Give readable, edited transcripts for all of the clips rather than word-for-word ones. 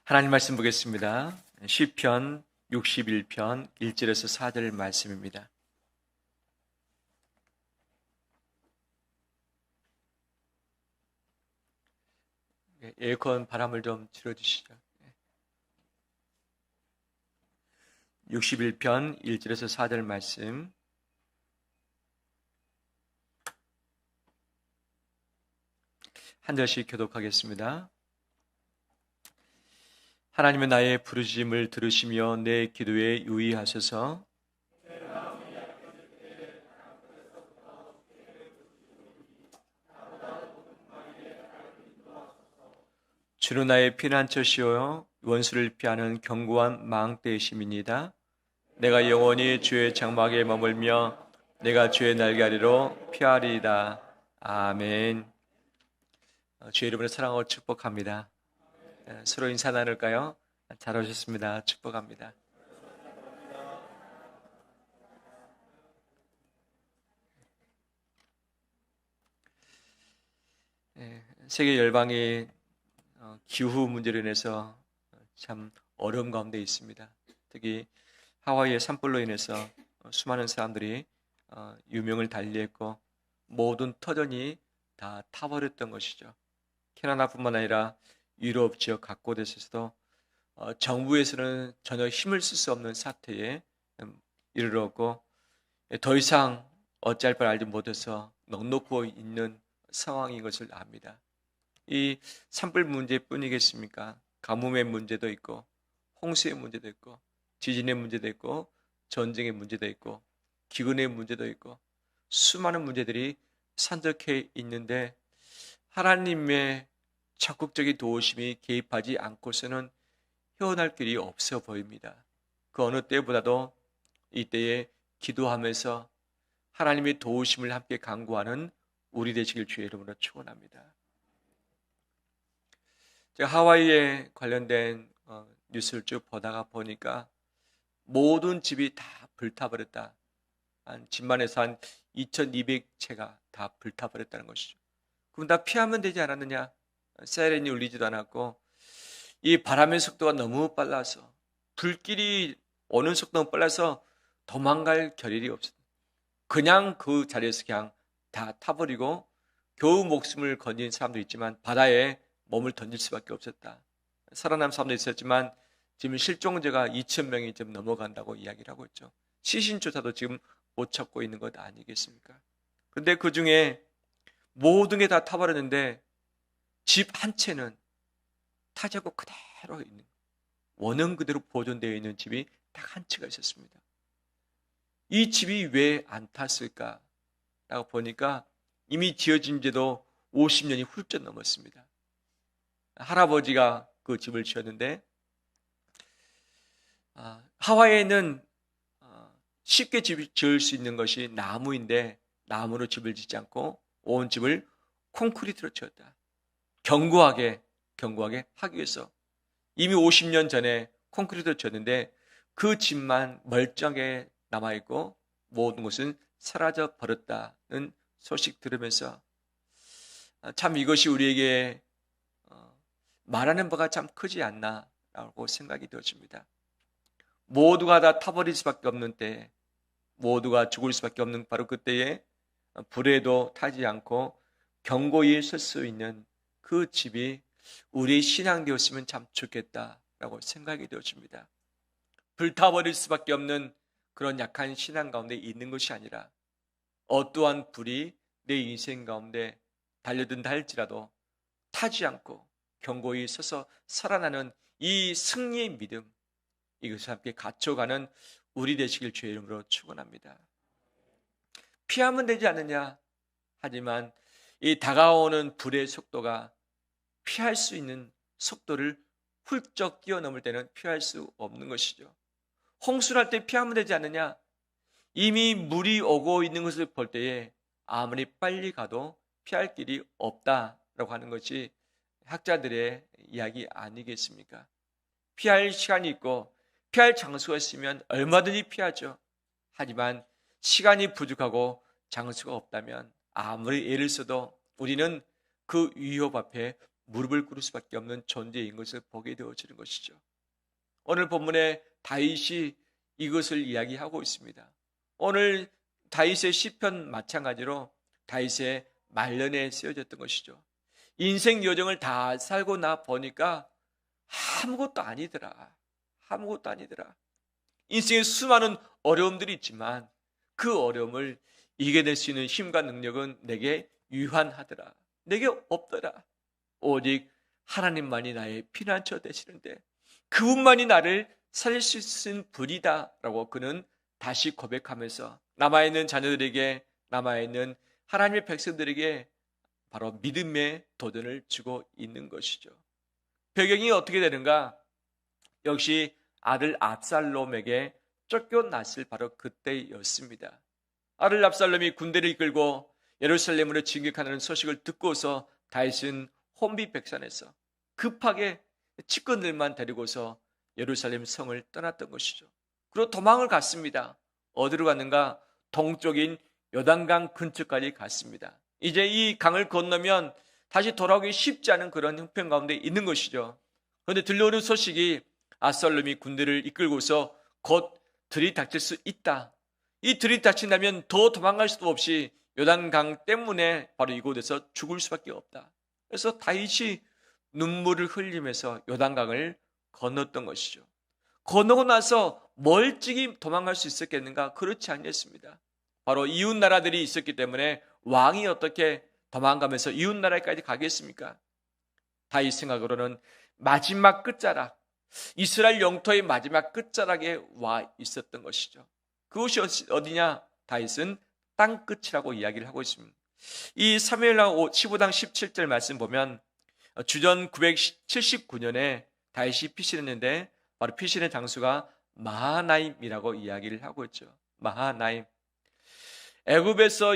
하나님 말씀 보겠습니다. 시편 61편 1절에서 4절 말씀입니다. 에어컨 바람을 좀 줄여주시죠. 61편 1절에서 4절 말씀. 한 절씩 교독하겠습니다. 하나님은 나의 부르짖음을 들으시며 내 기도에 유의하소서. 주는 나의 피난처시요 원수를 피하는 견고한 망대이심이니이다. 내가 영원히 주의 장막에 머물며 내가 주의 날개 아래로 피하리이다. 아멘. 주의 이름으로 사랑하고 축복합니다. 서로 인사 나눌까요? 잘 오셨습니다. 축복합니다. 세계 열방이 기후 문제로 인해서 참 어려움 가운데 있습니다. 특히 하와이의 산불로 인해서 수많은 사람들이 유명을 달리했고 모든 터전이 다 타버렸던 것이죠. 캐나다뿐만 아니라 유럽 지역 각곳에서도 정부에서는 전혀 힘을 쓸 수 없는 사태에 이르렀고 더 이상 어찌할 바를 알지 못해서 넉넉고 있는 상황인 것을 압니다. 이 산불 문제뿐이겠습니까? 가뭄의 문제도 있고 홍수의 문제도 있고 지진의 문제도 있고 전쟁의 문제도 있고 기근의 문제도 있고 수많은 문제들이 산적해 있는데 하나님의 적극적인 도우심이 개입하지 않고서는 헤어날 길이 없어 보입니다. 그 어느 때보다도 이때에 기도하면서 하나님의 도우심을 함께 간구하는 우리 되시길 주의 이름으로 축원합니다. 제가 하와이에 관련된 뉴스를 쭉 보다가 보니까 모든 집이 다 불타버렸다. 집만 해서 한 2200채가 다 불타버렸다는 것이죠. 그럼 다 피하면 되지 않았느냐? 사이렌이 울리지도 않았고 이 바람의 속도가 너무 빨라서 불길이 오는 속도가 빨라서 도망갈 겨를이 없었다. 그냥 그 자리에서 그냥 다 타버리고 겨우 목숨을 건진 사람도 있지만 바다에 몸을 던질 수밖에 없었다. 살아남은 사람도 있었지만 지금 실종자가 2,000명이 좀 넘어간다고 이야기를 하고 있죠. 시신조차도 지금 못 찾고 있는 것 아니겠습니까? 그런데 그 중에 모든 게 다 타버렸는데 집 한 채는 타지 않고 그대로 있는 원형 그대로 보존되어 있는 집이 딱 한 채가 있었습니다. 이 집이 왜 안 탔을까? 라고 보니까 이미 지어진 지도 50년이 훌쩍 넘었습니다. 할아버지가 그 집을 지었는데 하와이에는 쉽게 집을 지을 수 있는 것이 나무인데 나무로 집을 짓지 않고 온 집을 콘크리트로 지었다. 견고하게 하기 위해서 이미 50년 전에 콘크리트로 지었는데 그 집만 멀쩡하게 남아있고 모든 것은 사라져 버렸다는 소식 들으면서 참 이것이 우리에게 말하는 바가 참 크지 않나라고 생각이 되어집니다. 모두가 다 타버릴 수밖에 없는 때에 모두가 죽을 수밖에 없는 바로 그때에 불에도 타지 않고 견고히 설 수 있는 그 집이 우리 신앙 되었으면 참 좋겠다라고 생각이 되어집니다. 불타버릴 수밖에 없는 그런 약한 신앙 가운데 있는 것이 아니라 어떠한 불이 내 인생 가운데 달려든다 할지라도 타지 않고 견고히 서서 살아나는 이 승리의 믿음, 이것을 함께 갖춰가는 우리 되시길 주의 이름으로 축원합니다. 피하면 되지 않느냐? 하지만 이 다가오는 불의 속도가 피할 수 있는 속도를 훌쩍 뛰어넘을 때는 피할 수 없는 것이죠. 홍수를 할 때 피하면 되지 않느냐? 이미 물이 오고 있는 것을 볼 때에 아무리 빨리 가도 피할 길이 없다라고 하는 것이 학자들의 이야기 아니겠습니까? 피할 시간이 있고 피할 장소가 있으면 얼마든지 피하죠. 하지만 시간이 부족하고 장소가 없다면 아무리 애를 써도 우리는 그 위협 앞에 무릎을 꿇을 수밖에 없는 존재인 것을 보게 되어지는 것이죠. 오늘 본문에 다윗이 이것을 이야기하고 있습니다. 오늘 다윗의 시편 마찬가지로 다윗의 말년에 쓰여졌던 것이죠. 인생 여정을 다 살고 나 보니까 아무것도 아니더라. 아무것도 아니더라. 인생에 수많은 어려움들이 있지만 그 어려움을 이겨낼 수 있는 힘과 능력은 내게 유한하더라. 내게 없더라. 오직 하나님만이 나의 피난처 되시는데 그분만이 나를 살릴 수 있는 분이다 라고 그는 다시 고백하면서 남아있는 자녀들에게, 남아있는 하나님의 백성들에게 바로 믿음의 도전을 주고 있는 것이죠. 배경이 어떻게 되는가? 역시 아들 압살롬에게 쫓겨났을 바로 그때였습니다. 아들 압살롬이 군대를 이끌고 예루살렘으로 진격하는 소식을 듣고서 다윗은 혼비백산에서 급하게 측근들만 데리고서 예루살렘 성을 떠났던 것이죠. 그리고 도망을 갔습니다. 어디로 갔는가? 동쪽인 요단강 근처까지 갔습니다. 이제 이 강을 건너면 다시 돌아오기 쉽지 않은 그런 형편 가운데 있는 것이죠. 그런데 들려오는 소식이 압살롬이 군대를 이끌고서 곧 들이닥칠 수 있다. 이 들이닥친다면 더 도망갈 수도 없이 요단강 때문에 바로 이곳에서 죽을 수밖에 없다. 그래서 다윗이 눈물을 흘리면서 요단강을 건넜던 것이죠. 건너고 나서 멀찍이 도망갈 수 있었겠는가? 그렇지 않겠습니다. 바로 이웃 나라들이 있었기 때문에 왕이 어떻게 도망가면서 이웃 나라까지 가겠습니까? 다윗 생각으로는 마지막 끝자락, 이스라엘 영토의 마지막 끝자락에 와 있었던 것이죠. 그곳이 어디냐? 다윗은 땅끝이라고 이야기를 하고 있습니다. 이 사무엘하 15장 17절 말씀 보면 주전 979년에 다윗이 피신했는데 바로 피신의 장소가 마하나임이라고 이야기를 하고 있죠. 마하나임. 애굽에서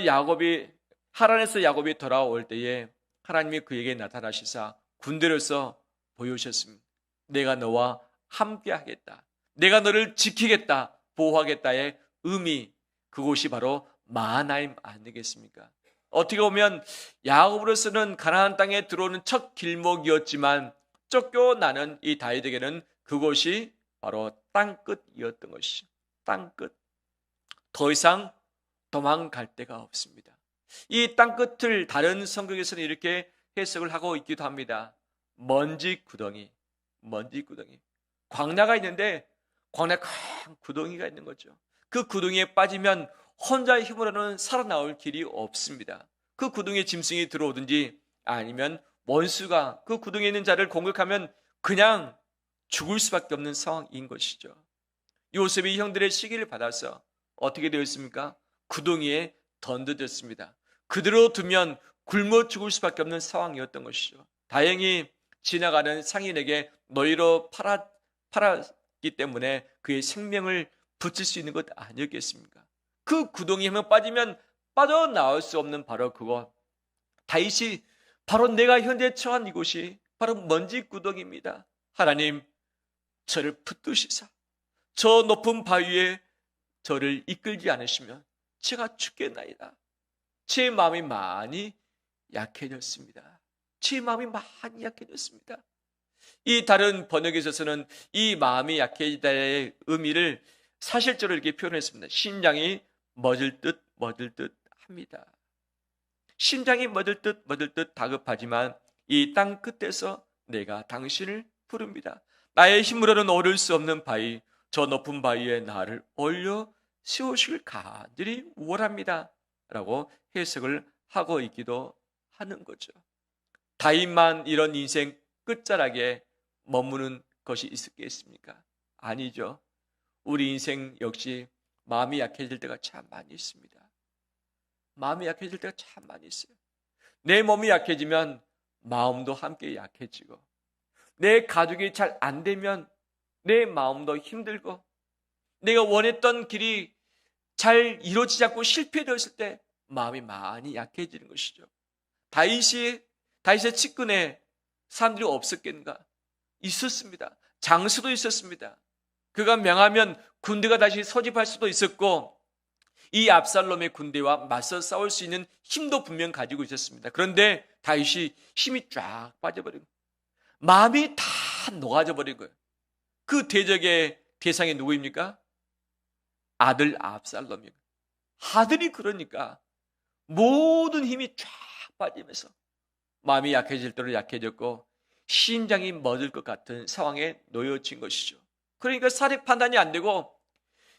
하란에서 야곱이 돌아올 때에 하나님이 그에게 나타나시사 군대로서 보여주셨습니다. 내가 너와 함께 하겠다. 내가 너를 지키겠다. 보호하겠다의 의미, 그곳이 바로 마하나임 아니겠습니까? 어떻게 보면 야곱으로서는 가나안 땅에 들어오는 첫 길목이었지만 쫓겨나는 이 다윗에게는 그곳이 바로 땅끝이었던 것이죠. 땅끝. 더 이상 도망갈 데가 없습니다. 이 땅끝을 다른 성경에서는 이렇게 해석을 하고 있기도 합니다. 먼지 구덩이. 광야가 있는데 광야 큰 구덩이가 있는 거죠. 그 구덩이에 빠지면 혼자의 힘으로는 살아나올 길이 없습니다. 그 구덩이에 짐승이 들어오든지 아니면 원수가 그 구덩이에 있는 자를 공격하면 그냥 죽을 수밖에 없는 상황인 것이죠. 요셉이 형들의 시기를 받아서 어떻게 되었습니까? 구덩이에 던져졌습니다. 그대로 두면 굶어 죽을 수밖에 없는 상황이었던 것이죠. 다행히 지나가는 상인에게 너희로 팔았기 때문에 그의 생명을 붙일 수 있는 것 아니었겠습니까? 그 구덩이에 한번 빠지면 빠져나올 수 없는 바로 그곳. 다윗이 바로 내가 현재 처한 이곳이 바로 먼지 구덩이입니다. 하나님, 저를 붙드시사 저 높은 바위에 저를 이끌지 않으시면 제가 죽겠나이다. 제 마음이 많이 약해졌습니다. 제 마음이 많이 약해졌습니다. 이 다른 번역에 있어서는 이 마음이 약해지다의 의미를 사실적으로 이렇게 표현했습니다. 심장이 멎을 듯 합니다. 심장이 멎을 듯 다급하지만 이 땅 끝에서 내가 당신을 부릅니다. 나의 힘으로는 오를 수 없는 바위, 저 높은 바위에 나를 올려 세우시길 간절히 원합니다. 라고 해석을 하고 있기도 하는 거죠. 다윗만 이런 인생 끝자락에 머무는 것이 있었겠습니까? 아니죠. 우리 인생 역시 마음이 약해질 때가 참 많이 있습니다. 마음이 약해질 때가 참 많이 있어요. 내 몸이 약해지면 마음도 함께 약해지고, 내 가족이 잘 안 되면 내 마음도 힘들고, 내가 원했던 길이 잘 이루어지지 않고 실패되었을 때 마음이 많이 약해지는 것이죠. 다윗의 측근에 사람들이 없었겠는가? 있었습니다. 장수도 있었습니다. 그가 명하면 군대가 다시 소집할 수도 있었고, 이 압살롬의 군대와 맞서 싸울 수 있는 힘도 분명 가지고 있었습니다. 그런데 다윗이 힘이 쫙 빠져버린 거예요. 마음이 다 녹아져 버린 거예요. 그 대적의 대상이 누구입니까? 아들 압살롬이에요. 아들이 그러니까 모든 힘이 쫙 빠지면서 마음이 약해질 대로 약해졌고 심장이 멎을 것 같은 상황에 놓여진 것이죠. 그러니까 사력 판단이 안 되고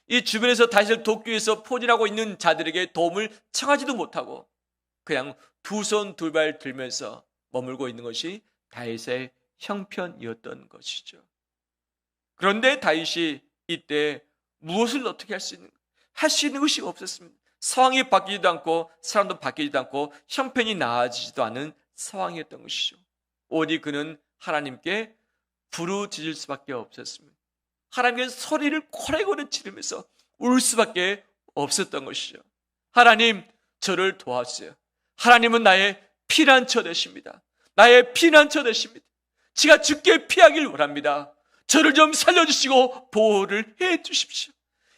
이 주변에서 다윗을 돕기 위해서 포진하고 있는 자들에게 도움을 청하지도 못하고 그냥 두 손 두 발 들면서 머물고 있는 것이 다윗의 형편이었던 것이죠. 그런데 다윗이 이때 무엇을 어떻게 할 수 있는 것이 없었습니다. 상황이 바뀌지도 않고 사람도 바뀌지도 않고 형편이 나아지지도 않은 상황이었던 것이죠. 오직 그는 하나님께 부르짖을 수밖에 없었습니다. 하나님께 소리를 고래고래 지르면서 울 수밖에 없었던 것이죠. 하나님, 저를 도와주세요. 하나님은 나의 피난처 되십니다. 나의 피난처 되십니다. 제가 죽게 피하길 원합니다. 저를 좀 살려주시고 보호를 해 주십시오.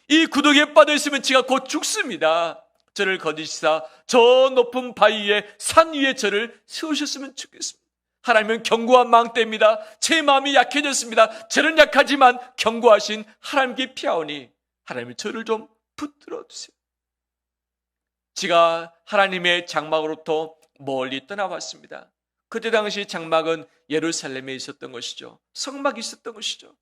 이 구덩이에 빠져있으면 제가 곧 죽습니다. 저를 거두시사 저 높은 바위 위에 산 위에 저를 세우셨으면 좋겠습니다. 하나님은 견고한 망대입니다. 제 마음이 약해졌습니다. 저는 약하지만 견고하신 하나님께 피하오니 하나님이 저를 좀 붙들어 주세요. 제가 하나님의 장막으로부터 멀리 떠나왔습니다. 그때 당시 장막은 예루살렘에 있었던 것이죠. 성막이 있었던 것이죠.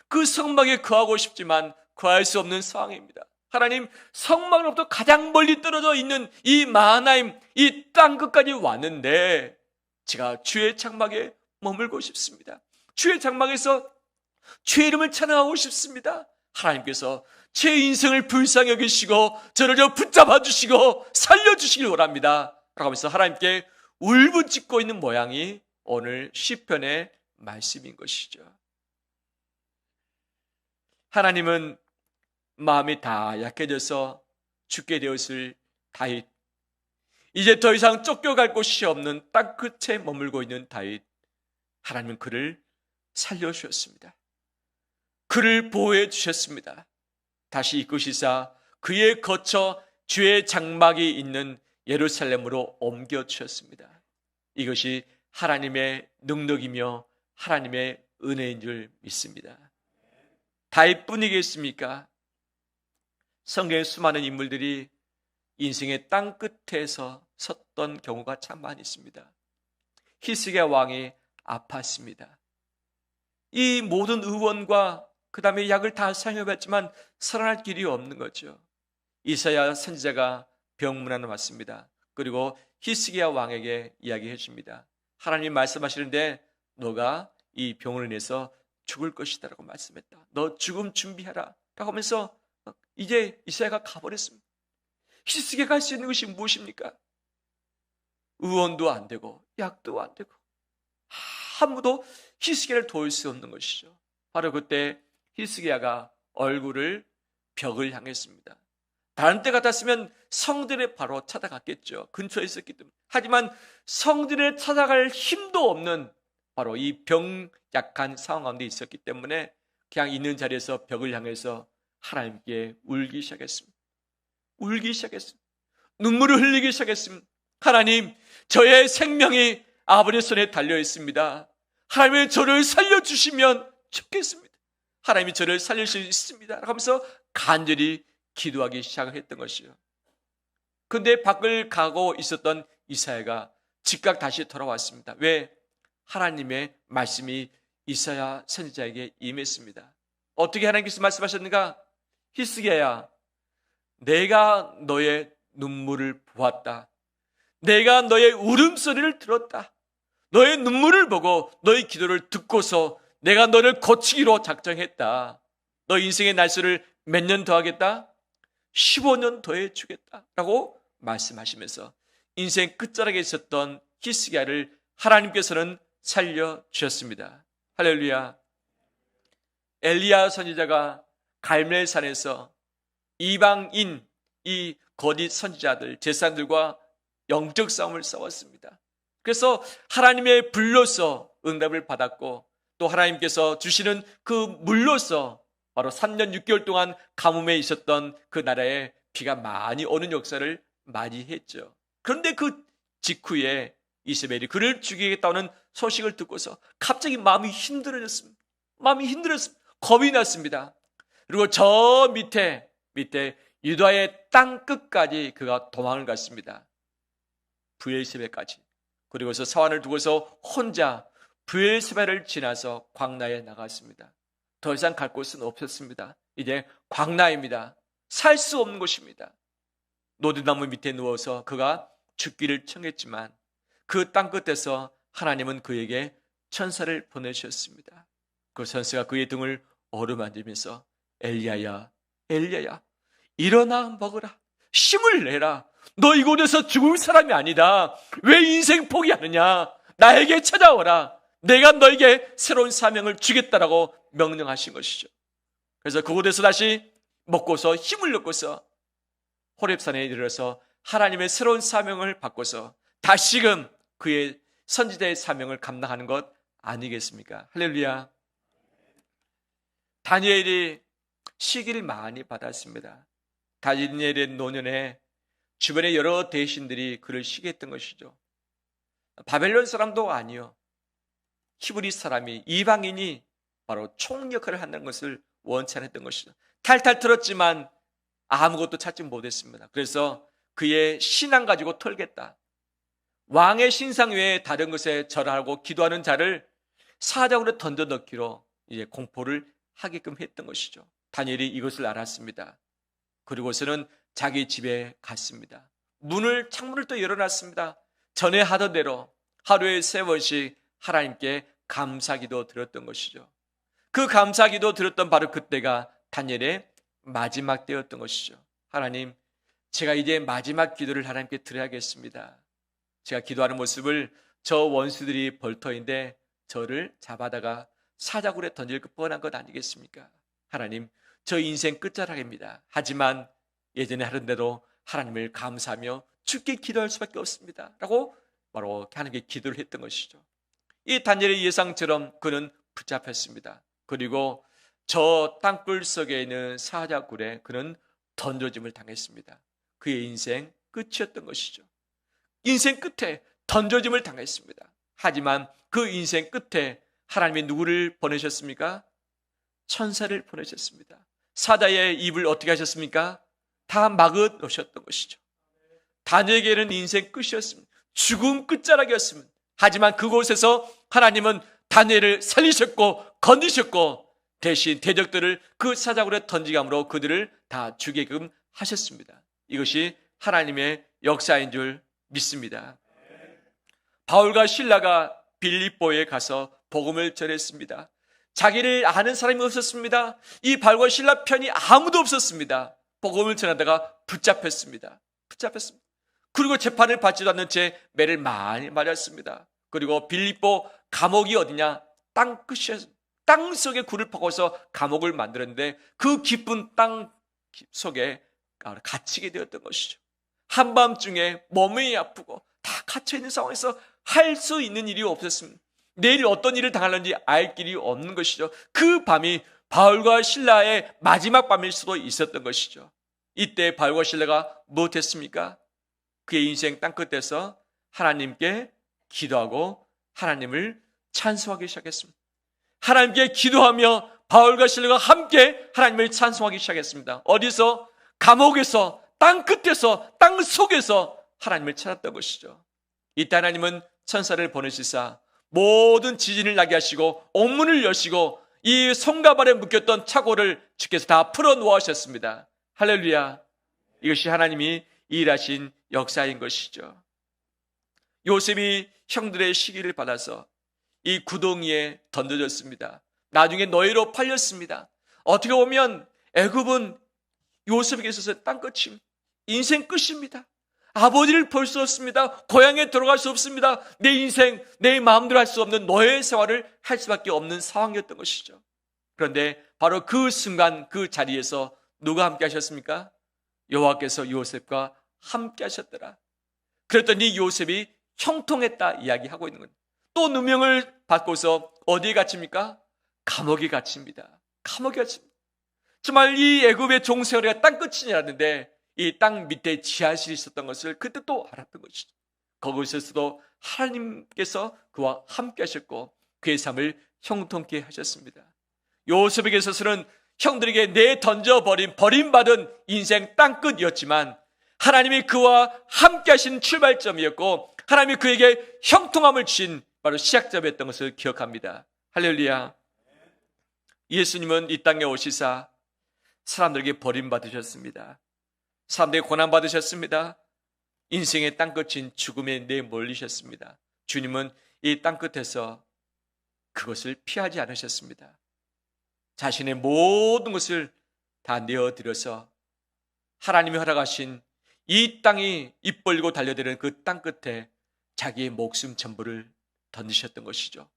그 성막에 거하고 싶지만 거할 수 없는 상황입니다. 하나님, 성막으로부터 가장 멀리 떨어져 있는 이 마하나임, 이 땅 끝까지 왔는데 제가 주의 장막에 머물고 싶습니다. 주의 장막에서 주의 이름을 찬양하고 싶습니다. 하나님께서 제 인생을 불쌍히 여기시고 저를 좀 붙잡아 주시고 살려주시길 원합니다 라고 하면서 하나님께 울부짖고 있는 모양이 오늘 시편의 말씀인 것이죠. 하나님은 마음이 다 약해져서 죽게 되었을 다윗, 이제 더 이상 쫓겨갈 곳이 없는 땅 끝에 머물고 있는 다윗, 하나님은 그를 살려주셨습니다. 그를 보호해 주셨습니다. 다시 이끄시사 그의 거처 주의 장막이 있는 예루살렘으로 옮겨 주셨습니다. 이것이 하나님의 능력이며 하나님의 은혜인 줄 믿습니다. 다윗뿐이겠습니까? 성경의 수많은 인물들이 인생의 땅 끝에서 섰던 경우가 참 많이 있습니다. 히스기야 왕이 아팠습니다. 이 모든 의원과 그 다음에 약을 다 사용해봤지만 살아날 길이 없는 거죠. 이사야 선지자가 병문안에 왔습니다. 그리고 히스기야 왕에게 이야기해 줍니다. 하나님 말씀하시는데 너가 이 병으로 인해서 죽을 것이다 라고 말씀했다. 너 죽음 준비하라 라고 하면서 이제 이사야가 가버렸습니다. 히스기야가 할 수 있는 것이 무엇입니까? 의원도 안 되고 약도 안 되고 아무도 히스기야를 도울 수 없는 것이죠. 바로 그때 히스기야가 얼굴을 벽을 향했습니다. 다른 때 같았으면 성전에 바로 찾아갔겠죠. 근처에 있었기 때문에. 하지만 성전에 찾아갈 힘도 없는 바로 이 병약한 상황 가운데 있었기 때문에 그냥 있는 자리에서 벽을 향해서 하나님께 울기 시작했습니다. 울기 시작했습니다. 눈물을 흘리기 시작했습니다. 하나님, 저의 생명이 아버지의 손에 달려 있습니다. 하나님이 저를 살려주시면 좋겠습니다. 하나님이 저를 살릴 수 있습니다 하면서 간절히 기도하기 시작했던 것이요. 근데 밖을 가고 있었던 이사야가 즉각 다시 돌아왔습니다. 왜? 하나님의 말씀이 이사야 선지자에게 임했습니다. 어떻게 하나님께서 말씀하셨는가? 히스기야야, 내가 너의 눈물을 보았다. 내가 너의 울음소리를 들었다. 너의 눈물을 보고 너의 기도를 듣고서 내가 너를 고치기로 작정했다. 너 인생의 날수를 몇 년 더 하겠다? 15년 더 해주겠다 라고 말씀하시면서 인생 끝자락에 있었던 히스기야를 하나님께서는 살려주셨습니다. 할렐루야. 엘리야 선지자가 갈멜산에서 이방인 이 거짓 선지자들 제사장들과 영적 싸움을 싸웠습니다. 그래서 하나님의 불로서 응답을 받았고 또 하나님께서 주시는 그 물로서 바로 3년 6개월 동안 가뭄에 있었던 그 나라에 비가 많이 오는 역사를 많이 했죠. 그런데 그 직후에 이세벨이 그를 죽이겠다는 소식을 듣고서 갑자기 마음이 힘들어졌습니다. 겁이 났습니다. 그리고 저 밑에 유다의 땅 끝까지 그가 도망을 갔습니다. 브엘세바까지. 그리고서 사환을 두고서 혼자 브엘세바를 지나서 광야에 나갔습니다. 더 이상 갈 곳은 없었습니다. 이제 광야입니다. 살 수 없는 곳입니다. 노드나무 밑에 누워서 그가 죽기를 청했지만 그 땅 끝에서 하나님은 그에게 천사를 보내셨습니다. 그 천사가 그의 등을 어루만지면서 엘리야야, 엘리야야, 일어나 먹으라. 힘을 내라. 너 이곳에서 죽을 사람이 아니다. 왜 인생 포기하느냐? 나에게 찾아오라. 내가 너에게 새로운 사명을 주겠다라고 명령하신 것이죠. 그래서 그곳에서 다시 먹고서 힘을 얻고서 호렙산에 이르러서 하나님의 새로운 사명을 받고서 다시금 그의 선지자의 사명을 감당하는 것 아니겠습니까? 할렐루야. 다니엘이 시기를 많이 받았습니다. 다니엘의 노년에 주변의 여러 대신들이 그를 시기했던 것이죠. 바벨론 사람도 아니요, 히브리 사람이, 이방인이 바로 총 역할을 한다는 것을 원치 않았던 것이죠. 탈탈 털었지만 아무것도 찾지 못했습니다. 그래서 그의 신앙 가지고 털겠다, 왕의 신상 외에 다른 것에 절하고 기도하는 자를 사자굴에 던져 넣기로 이제 공포를 하게끔 했던 것이죠. 다니엘이 이것을 알았습니다. 그리고서는 자기 집에 갔습니다. 창문을 또 열어놨습니다. 전에 하던 대로 하루에 3번씩 하나님께 감사기도 드렸던 것이죠. 그 감사기도 드렸던 바로 그때가 다니엘의 마지막 때였던 것이죠. 하나님, 제가 이제 마지막 기도를 하나님께 드려야겠습니다. 제가 기도하는 모습을 저 원수들이 벌터인데 저를 잡아다가 사자굴에 던질 뻔한 것 아니겠습니까? 하나님, 저 인생 끝자락입니다. 하지만 예전에 하던 대로 하나님을 감사하며 주께 기도할 수밖에 없습니다. 라고 바로 하나님께 기도를 했던 것이죠. 이 다니엘의 예상처럼 그는 붙잡혔습니다. 그리고 저 땅굴 속에 있는 사자굴에 그는 던져짐을 당했습니다. 그의 인생 끝이었던 것이죠. 인생 끝에 던져짐을 당했습니다. 하지만 그 인생 끝에 하나님이 누구를 보내셨습니까? 천사를 보내셨습니다. 사자의 입을 어떻게 하셨습니까? 다 막아 놓으셨던 것이죠. 다니엘에게는 인생 끝이었습니다. 죽음 끝자락이었습니다. 하지만 그곳에서 하나님은 다니엘을 살리셨고 건지셨고 대신 대적들을 그 사자굴에 던지감으로 그들을 다 죽이게끔 하셨습니다. 이것이 하나님의 역사인 줄 믿습니다. 바울과 실라가 빌립보에 가서 복음을 전했습니다. 자기를 아는 사람이 없었습니다. 이 바울과 실라 편이 아무도 없었습니다. 복음을 전하다가 붙잡혔습니다. 그리고 재판을 받지도 않는 채 매를 많이 맞았습니다. 그리고 빌립보 감옥이 어디냐? 땅 끝이었습니다. 땅 속에 굴을 파고서 감옥을 만들었는데 그 깊은 땅 속에 갇히게 되었던 것이죠. 한밤중에 몸이 아프고 다 갇혀있는 상황에서 할 수 있는 일이 없었습니다. 내일 어떤 일을 당하는지 알 길이 없는 것이죠. 그 밤이 바울과 실라의 마지막 밤일 수도 있었던 것이죠. 이때 바울과 실라가 무엇했습니까? 그의 인생 땅끝에서 하나님께 기도하고 하나님을 찬송하기 시작했습니다. 하나님께 기도하며 바울과 실라가 함께 하나님을 찬송하기 시작했습니다. 어디서? 감옥에서, 땅 끝에서, 땅 속에서 하나님을 찾았던 것이죠. 이때 하나님은 천사를 보내시사 모든 지진을 나게 하시고 옥문을 여시고 이 손가발에 묶였던 착오를 주께서 다 풀어놓으셨습니다. 할렐루야. 이것이 하나님이 일하신 역사인 것이죠. 요셉이 형들의 시기를 받아서 이 구덩이에 던져졌습니다. 나중에 노예로 팔렸습니다. 어떻게 보면 애굽은 요셉에게 있어서 땅끝임, 인생 끝입니다. 아버지를 볼 수 없습니다. 고향에 들어갈 수 없습니다. 내 인생, 내 마음대로 할 수 없는 노예 생활을 할 수밖에 없는 상황이었던 것이죠. 그런데 바로 그 순간 그 자리에서 누가 함께 하셨습니까? 여호와께서 요셉과 함께 하셨더라. 그랬더니 요셉이 형통했다 이야기하고 있는 겁니다. 또 누명을 받고서 어디에 갇힙니까? 감옥에 갇힙니다. 감옥에 갇힙니다. 정말 이 애굽의 종생활이 땅끝이 났는데 이 땅 밑에 지하실이 있었던 것을 그때 또 알았던 것이죠. 거기서도 하나님께서 그와 함께 하셨고 그의 삶을 형통케 하셨습니다. 요셉에게 있어서는 형들에게 내던져버린 버림받은 인생 땅끝이었지만 하나님이 그와 함께 하신 출발점이었고 하나님이 그에게 형통함을 주신 바로 시작점이었던 것을 기억합니다. 할렐루야. 예수님은 이 땅에 오시사 사람들에게 버림받으셨습니다. 사람들에게 고난받으셨습니다. 인생의 땅끝인 죽음에 내몰리셨습니다. 주님은 이 땅끝에서 그것을 피하지 않으셨습니다. 자신의 모든 것을 다 내어드려서 하나님이 허락하신 이 땅이 입 벌리고 달려드는 그 땅끝에 자기의 목숨 전부를 던지셨던 것이죠.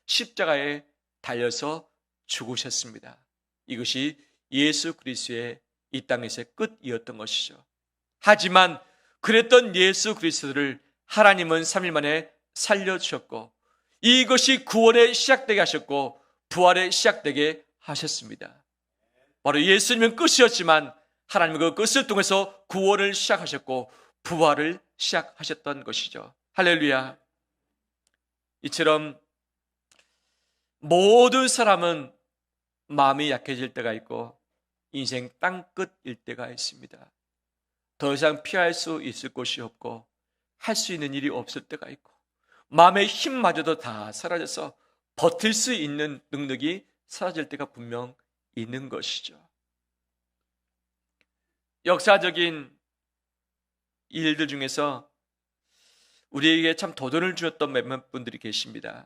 십자가에 달려서 죽으셨습니다. 이것이 예수 그리스도의 이 땅에서의 끝이었던 것이죠. 하지만 그랬던 예수 그리스도를 하나님은 3일 만에 살려주셨고 이것이 구원의 시작되게 하셨고 부활의 시작되게 하셨습니다. 바로 예수님은 끝이었지만 하나님은 그 끝을 통해서 구원을 시작하셨고 부활을 시작하셨던 것이죠. 할렐루야. 이처럼 모든 사람은 마음이 약해질 때가 있고 인생 땅끝일 때가 있습니다. 더 이상 피할 수 있을 곳이 없고 할 수 있는 일이 없을 때가 있고 마음의 힘마저도 다 사라져서 버틸 수 있는 능력이 사라질 때가 분명 있는 것이죠. 역사적인 일들 중에서 우리에게 참 도전을 주었던 몇몇 분들이 계십니다.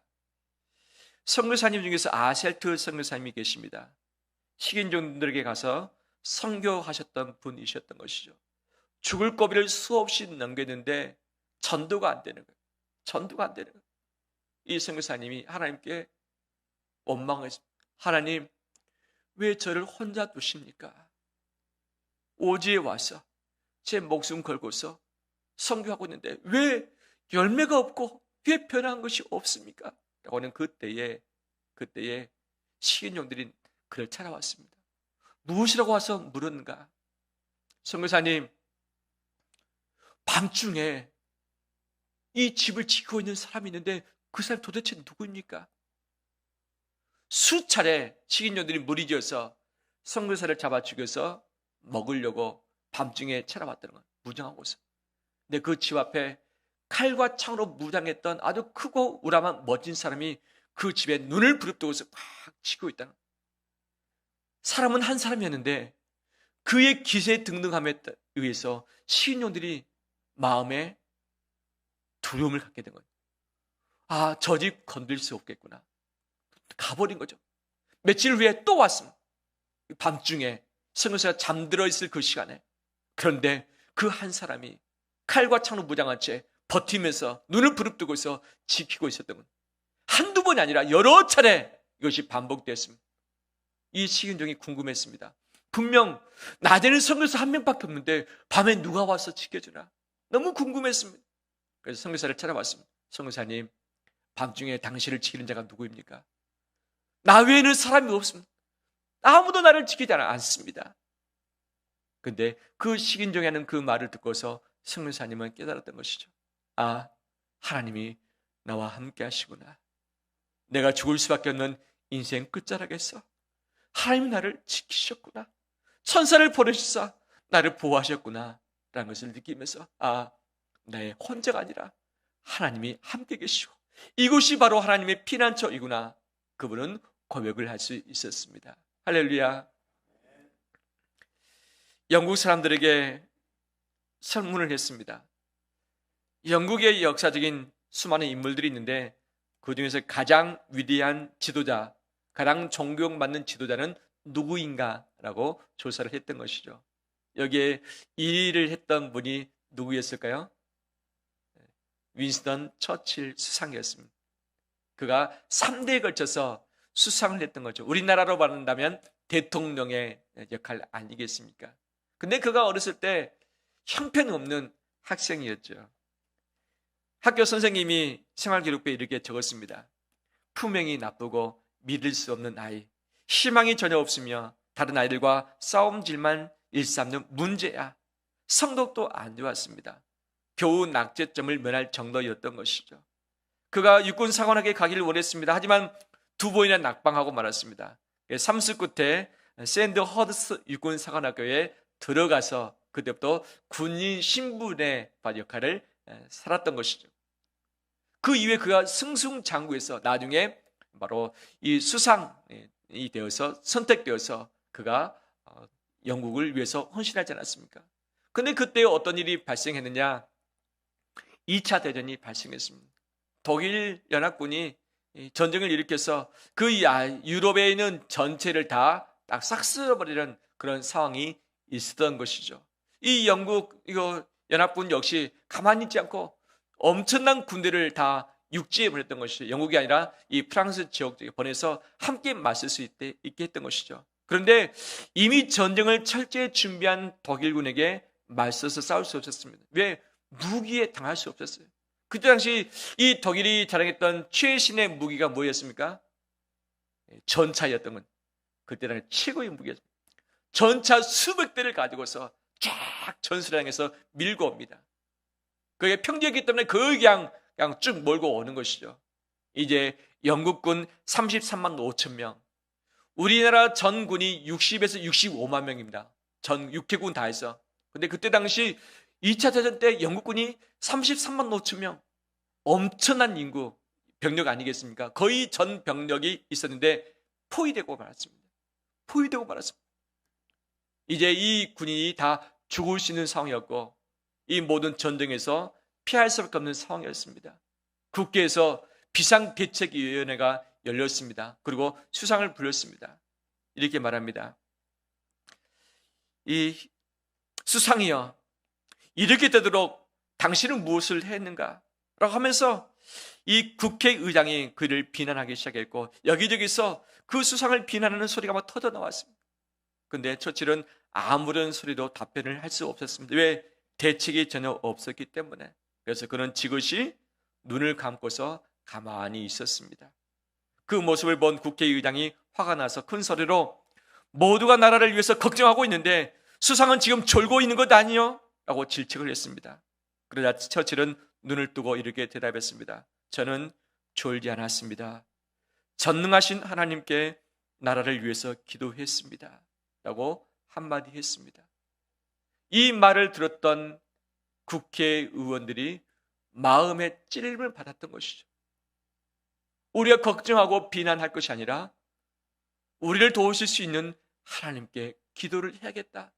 선교사님 중에서 아셀트 선교사님이 계십니다. 식인종들에게 가서 선교하셨던 분이셨던 것이죠. 죽을 고비를 수없이 넘겼는데 전도가 안 되는 거예요. 전도가 안 되는 거예요. 이 선교사님이 하나님께 원망했습니다. 하나님, 왜 저를 혼자 두십니까? 오지에 와서 제 목숨 걸고서 선교하고 있는데 왜 열매가 없고 왜 변한 것이 없습니까? 라고 하는 그때에 식인종들이 그를 찾아왔습니다. 무엇이라고 와서 물었는가? 선교사님, 밤중에 이 집을 지키고 있는 사람이 있는데 그 사람이 도대체 누구입니까? 수차례 식인종들이 무리지어서 선교사를 잡아 죽여서 먹으려고 밤중에 찾아왔다는 건 무장하고서. 근데 그 집 앞에 칼과 창으로 무장했던 아주 크고 우람한 멋진 사람이 그 집에 눈을 부릅뜨고서 꽉 치고 있다는 거예요. 사람은 한 사람이었는데 그의 기세에 등등함에 의해서 식인종들이 마음에 두려움을 갖게 된 거예요. 아, 저 집 건들 수 없겠구나. 가버린 거죠. 며칠 후에 또 왔습니다. 밤중에 선교사가 잠들어 있을 그 시간에. 그런데 그 한 사람이 칼과 창으로 무장한 채 버티면서 눈을 부릅뜨고 있어 지키고 있었던 건 한두 번이 아니라 여러 차례 이것이 반복됐습니다. 이 식인종이 궁금했습니다. 분명 낮에는 선교사 한 명밖에 없는데 밤에 누가 와서 지켜주나? 너무 궁금했습니다. 그래서 선교사를 찾아왔습니다. 선교사님, 밤중에 당신을 지키는 자가 누구입니까? 나 외에는 사람이 없습니다. 아무도 나를 지키지 않습니다. 근데 그 식인종이 하는 그 말을 듣고서 선교사님은 깨달았던 것이죠. 아, 하나님이 나와 함께 하시구나. 내가 죽을 수밖에 없는 인생 끝자락에서 하나님이 나를 지키셨구나. 천사를 보내주사 나를 보호하셨구나 라는 것을 느끼면서 아, 나의 혼자가 아니라 하나님이 함께 계시고 이곳이 바로 하나님의 피난처이구나. 그분은 고백을 할 수 있었습니다. 할렐루야. 영국 사람들에게 설문을 했습니다. 영국의 역사적인 수많은 인물들이 있는데 그 중에서 가장 위대한 지도자, 가장 존경받는 지도자는 누구인가라고 조사를 했던 것이죠. 여기에 1위를 했던 분이 누구였을까요? 윈스턴 처칠 수상이었습니다. 그가 3대에 걸쳐서 수상을 했던 거죠. 우리나라로 말한다면 대통령의 역할 아니겠습니까? 근데 그가 어렸을 때 형편없는 학생이었죠. 학교 선생님이 생활기록부에 이렇게 적었습니다. 품행이 나쁘고 믿을 수 없는 아이, 희망이 전혀 없으며 다른 아이들과 싸움질만 일삼는 문제야. 성적도 안 좋았습니다. 겨우 낙제점을 면할 정도였던 것이죠. 그가 육군 사관학교에 가기를 원했습니다. 하지만 2번이나 낙방하고 말았습니다. 삼수 끝에 샌드 허드스 육군 사관학교에 들어가서 그때부터 군인 신분의 역할을 살았던 것이죠. 그 이후에 그가 승승장구해서 나중에 바로 이 수상이 되어서 선택되어서 그가 영국을 위해서 헌신하지 않았습니까? 그런데 그때 어떤 일이 발생했느냐? 2차 대전이 발생했습니다. 독일 연합군이 전쟁을 일으켜서 그 유럽에 있는 전체를 다 싹 쓸어버리는 그런 상황이 있었던 것이죠. 이 영국 연합군 역시 가만히 있지 않고 엄청난 군대를 다 육지에 보냈던 것이죠. 영국이 아니라 이 프랑스 지역 쪽에 보내서 함께 맞설 수 있게 했던 것이죠. 그런데 이미 전쟁을 철저히 준비한 독일군에게 맞서서 싸울 수 없었습니다. 왜? 무기에 당할 수 없었어요. 그때 당시 이 독일이 자랑했던 최신의 무기가 뭐였습니까? 전차였던 건 그때 당시 최고의 무기였습니다. 전차 수백 대를 가지고서 쫙 전술을 향해서 밀고 옵니다. 그게 평지였기 때문에 그냥 쭉 몰고 오는 것이죠. 이제 영국군 33만 5천 명, 우리나라 전군이 60에서 65만 명입니다. 전 6개군 다 해서. 근데 그때 당시 2차 대전 때 영국군이 33만 5천 명, 엄청난 인구, 병력 아니겠습니까? 거의 전 병력이 있었는데 포위되고 말았습니다. 포위되고 말았습니다. 이제 이 군인이 다 죽을 수 있는 상황이었고 이 모든 전쟁에서 피할 수밖에 없는 상황이었습니다. 국회에서 비상대책위원회가 열렸습니다. 그리고 수상을 부렸습니다. 이렇게 말합니다. 이 수상이여, 이렇게 되도록 당신은 무엇을 했는가? 라고 하면서 이 국회의장이 그를 비난하기 시작했고 여기저기서 그 수상을 비난하는 소리가 막 터져 나왔습니다. 그런데 처칠은 아무런 소리도 답변을 할 수 없었습니다. 왜? 대책이 전혀 없었기 때문에. 그래서 그는 지그시 눈을 감고서 가만히 있었습니다. 그 모습을 본 국회의장이 화가 나서 큰 소리로 모두가 나라를 위해서 걱정하고 있는데 수상은 지금 졸고 있는 것 아니요? 라고 질책을 했습니다. 그러자 처칠은 눈을 뜨고 이렇게 대답했습니다. 저는 졸지 않았습니다. 전능하신 하나님께 나라를 위해서 기도했습니다. 라고 한마디 했습니다. 이 말을 들었던 국회의원들이 마음의 찔림을 받았던 것이죠. 우리가 걱정하고 비난할 것이 아니라 우리를 도우실 수 있는 하나님께 기도를 해야겠다는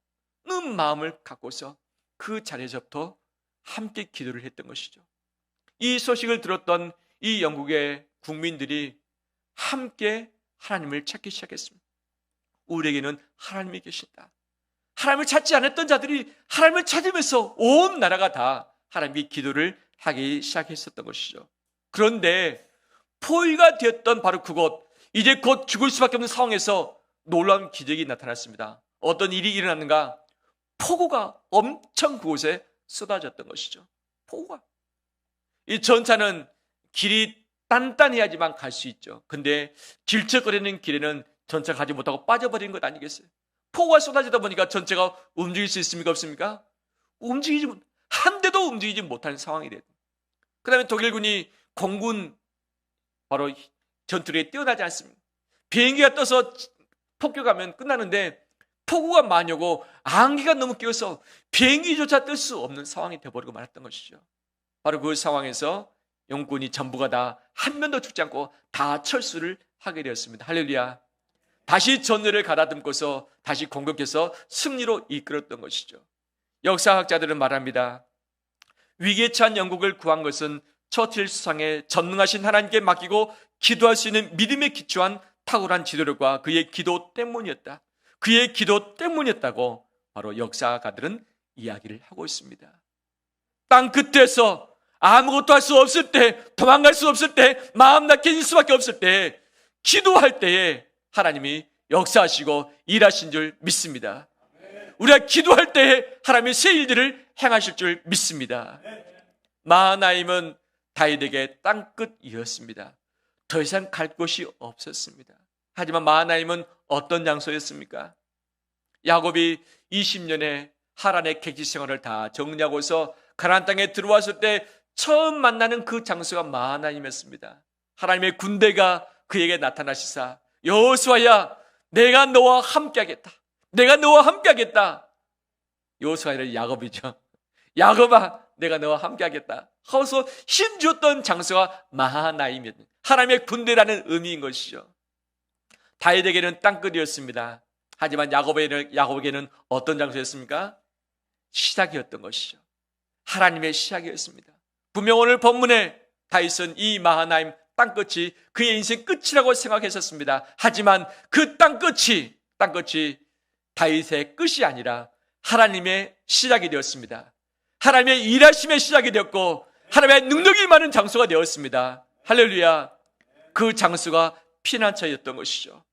마음을 갖고서 그 자리에서부터 함께 기도를 했던 것이죠. 이 소식을 들었던 이 영국의 국민들이 함께 하나님을 찾기 시작했습니다. 우리에게는 하나님이 계신다. 하나님을 찾지 않았던 자들이 하나님을 찾으면서 온 나라가 다 하나님께 기도를 하기 시작했었던 것이죠. 그런데 포위가 되었던 바로 그곳, 이제 곧 죽을 수밖에 없는 상황에서 놀라운 기적이 나타났습니다. 어떤 일이 일어났는가? 폭우가 엄청 그곳에 쏟아졌던 것이죠. 폭우가. 이 전차는 길이 단단해야지만 갈 수 있죠. 근데 길쭉거리는 길에는 전차 가지 못하고 빠져버린 것 아니겠어요? 폭우가 쏟아지다 보니까 전체가 움직일 수 있습니까? 없습니까? 한 대도 움직이지 못하는 상황이 됐다. 그 다음에 독일군이 공군 바로 전투에 뛰어나지 않습니다. 비행기가 떠서 폭격하면 끝나는데 폭우가 많이 오고 안개가 너무 끼어서 비행기조차 뜰 수 없는 상황이 되어버리고 말았던 것이죠. 바로 그 상황에서 영군이 전부가 다 한 명도 죽지 않고 다 철수를 하게 되었습니다. 할렐루야. 다시 전열을 가다듬고서 다시 공격해서 승리로 이끌었던 것이죠. 역사학자들은 말합니다. 위기에 처한 영국을 구한 것은 처칠 수상의 전능하신 하나님께 맡기고 기도할 수 있는 믿음에 기초한 탁월한 지도력과 그의 기도 때문이었다. 그의 기도 때문이었다고 바로 역사가들은 이야기를 하고 있습니다. 땅 끝에서 아무것도 할 수 없을 때, 도망갈 수 없을 때, 마음 낙해질 수밖에 없을 때, 기도할 때에 하나님이 역사하시고 일하신 줄 믿습니다. 우리가 기도할 때에 하나님이 새 일들을 행하실 줄 믿습니다. 마하나임은 다윗에게 땅끝이었습니다. 더 이상 갈 곳이 없었습니다. 하지만 마하나임은 어떤 장소였습니까? 야곱이 20년에 하란의 객지 생활을 다 정리하고서 가나안 땅에 들어왔을 때 처음 만나는 그 장소가 마하나임이었습니다. 하나님의 군대가 그에게 나타나시사 여호수아야, 내가 너와 함께하겠다. 내가 너와 함께하겠다. 여호수아가 아니라 야곱이죠. 야곱아, 내가 너와 함께하겠다 하고서 힘줬던 장소가 마하나임이었다. 하나님의 군대라는 의미인 것이죠. 다윗에게는 땅끝이었습니다. 하지만 야곱에게는 어떤 장소였습니까? 시작이었던 것이죠. 하나님의 시작이었습니다. 분명 오늘 본문에 다윗은 이 마하나임 땅끝이 그의 인생 끝이라고 생각했었습니다. 하지만 그 땅끝이 다윗의 끝이 아니라 하나님의 시작이 되었습니다. 하나님의 일하심의 시작이 되었고 하나님의 능력이 많은 장소가 되었습니다. 할렐루야. 그 장소가 피난처였던 것이죠.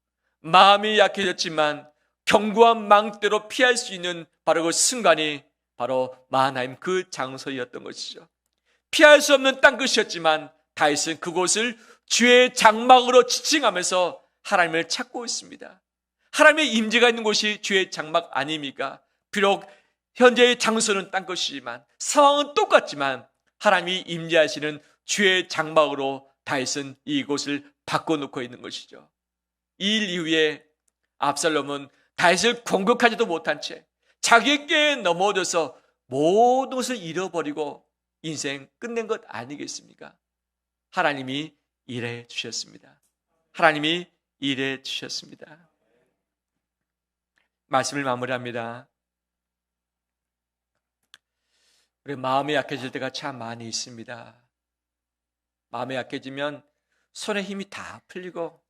마음이 약해졌지만 견고한 망대로 피할 수 있는 바로 그 순간이 바로 마하나임 그 장소였던 것이죠. 피할 수 없는 땅끝이었지만 다윗은 그곳을 주의 장막으로 지칭하면서 하나님을 찾고 있습니다. 하나님의 임재가 있는 곳이 주의 장막 아닙니까? 비록 현재의 장소는 땅끝이지만 상황은 똑같지만 하나님이 임재하시는 주의 장막으로 다윗은 이곳을 바꿔놓고 있는 것이죠. 이 일 이후에 압살롬은 다윗을 공격하지도 못한 채 자기에게 넘어져서 모든 것을 잃어버리고 인생 끝낸 것 아니겠습니까? 하나님이 일해 주셨습니다. 하나님이 일해 주셨습니다. 말씀을 마무리합니다. 우리 마음이 약해질 때가 참 많이 있습니다. 마음이 약해지면 손에 힘이 다 풀리고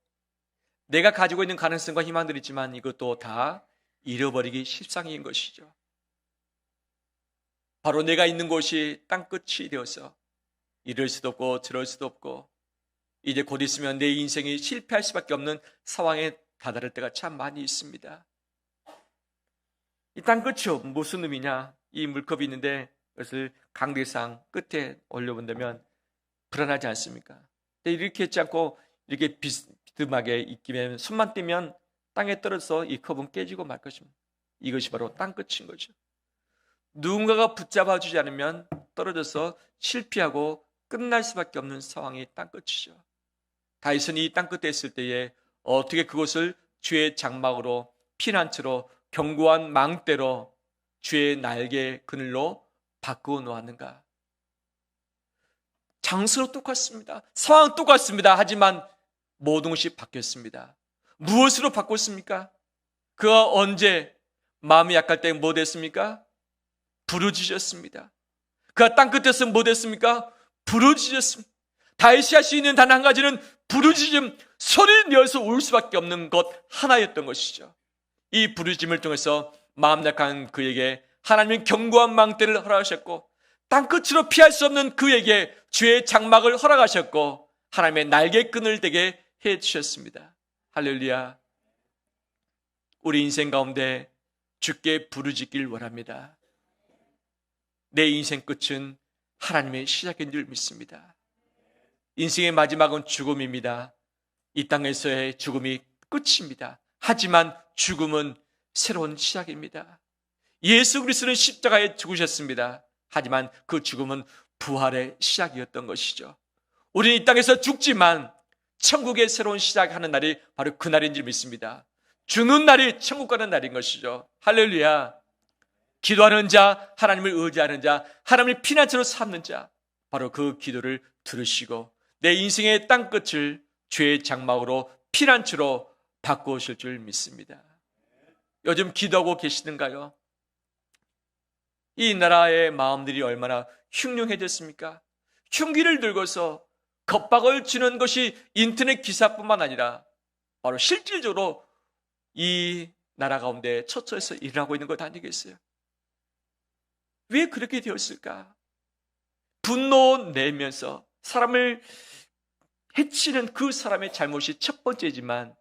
내가 가지고 있는 가능성과 희망들이 있지만 이것도 다 잃어버리기 십상인 것이죠. 바로 내가 있는 곳이 땅끝이 되어서 이럴 수도 없고 저럴 수도 없고 이제 곧 있으면 내 인생이 실패할 수밖에 없는 상황에 다다를 때가 참 많이 있습니다. 이 땅끝이 무슨 의미냐? 이 물컵이 있는데 그것을 강대상 끝에 올려본다면 불안하지 않습니까? 근데 이렇게 했지 않고 이렇게 비스듬하게 있기면 손만 떼면 땅에 떨어져서 이 컵은 깨지고 말 것입니다. 이것이 바로 땅끝인 거죠. 누군가가 붙잡아주지 않으면 떨어져서 실패하고 끝날 수밖에 없는 상황이 땅끝이죠. 다윗은 이 땅끝에 있을 때에 어떻게 그곳을 주의 장막으로 피난처로 견고한 망대로 주의 날개 그늘로 바꾸어 놓았는가? 장소는 똑같습니다. 상황은 똑같습니다. 하지만 모든 것이 바뀌었습니다. 무엇으로 바꿨습니까? 그가 언제 마음이 약할 때 뭐 됐습니까? 부르짖었습니다. 그가 땅끝에서 뭐 됐습니까? 부르짖었습니다. 다윗이 할 수 있는 단 한 가지는 부르짖음, 소리를 내어서 울 수밖에 없는 것 하나였던 것이죠. 이 부르짖음을 통해서 마음 약한 그에게 하나님은 견고한 망대를 허락하셨고 땅끝으로 피할 수 없는 그에게 주의 장막을 허락하셨고 하나님의 날개끈을 되게 해주셨습니다. 할렐루야. 우리 인생 가운데 주께 부르짖길 원합니다. 내 인생 끝은 하나님의 시작인 줄 믿습니다. 인생의 마지막은 죽음입니다. 이 땅에서의 죽음이 끝입니다. 하지만 죽음은 새로운 시작입니다. 예수 그리스도는 십자가에 죽으셨습니다. 하지만 그 죽음은 부활의 시작이었던 것이죠. 우리는 이 땅에서 죽지만 천국의 새로운 시작하는 날이 바로 그날인 줄 믿습니다. 죽는 날이 천국 가는 날인 것이죠. 할렐루야. 기도하는 자, 하나님을 의지하는 자, 하나님을 피난처로 삼는 자, 바로 그 기도를 들으시고 내 인생의 땅끝을 주의 장막으로 피난처로 바꾸실 줄 믿습니다. 요즘 기도하고 계시는가요? 이 나라의 마음들이 얼마나 흉흉해졌습니까? 흉기를 들고서 겁박을 주는 것이 인터넷 기사뿐만 아니라 바로 실질적으로 이 나라 가운데 처처에서 일하고 있는 것 아니겠어요? 왜 그렇게 되었을까? 분노 내면서 사람을 해치는 그 사람의 잘못이 첫 번째지만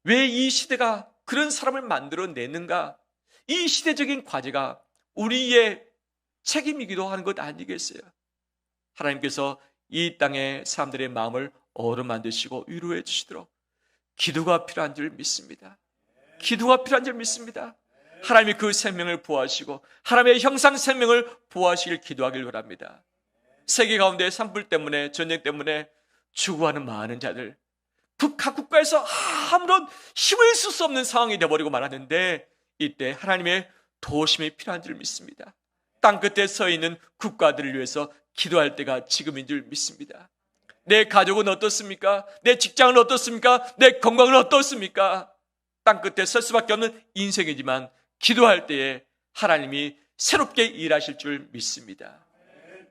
왜 이 시대가 그런 사람을 만들어내는가? 이 시대적인 과제가 우리의 책임이기도 하는 것 아니겠어요? 하나님께서 이 땅의 사람들의 마음을 어루만드시고 위로해 주시도록 기도가 필요한 줄 믿습니다. 기도가 필요한 줄 믿습니다. 하나님이 그 생명을 보호하시고 하나님의 형상 생명을 보호하시길 기도하길 바랍니다. 세계 가운데 산불 때문에, 전쟁 때문에 죽어가는 많은 자들, 각 국가에서 아무런 힘을 쓸 수 없는 상황이 되어버리고 말았는데, 이때 하나님의 도우심이 필요한 줄 믿습니다. 땅끝에 서 있는 국가들을 위해서 기도할 때가 지금인 줄 믿습니다. 내 가족은 어떻습니까? 내 직장은 어떻습니까? 내 건강은 어떻습니까? 땅끝에 설 수밖에 없는 인생이지만 기도할 때에 하나님이 새롭게 일하실 줄 믿습니다.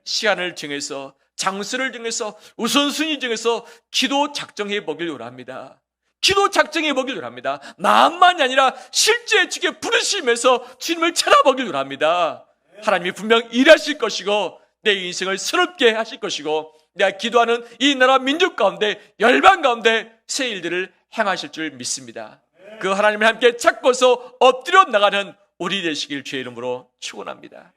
시간을 정해서, 장소를 정해서, 우선순위 정해서 기도 작정해 보길 원합니다. 기도 작정해 보길 원합니다. 마음만이 아니라 실제 주께 부르심에서 주님을 찾아보길 원합니다. 하나님이 분명 일하실 것이고 내 인생을 새롭게 하실 것이고 내가 기도하는 이 나라 민족 가운데, 열방 가운데 새 일들을 행하실 줄 믿습니다. 그 하나님을 함께 찾고서 엎드려 나가는 우리 되시길 주의 이름으로 축원합니다.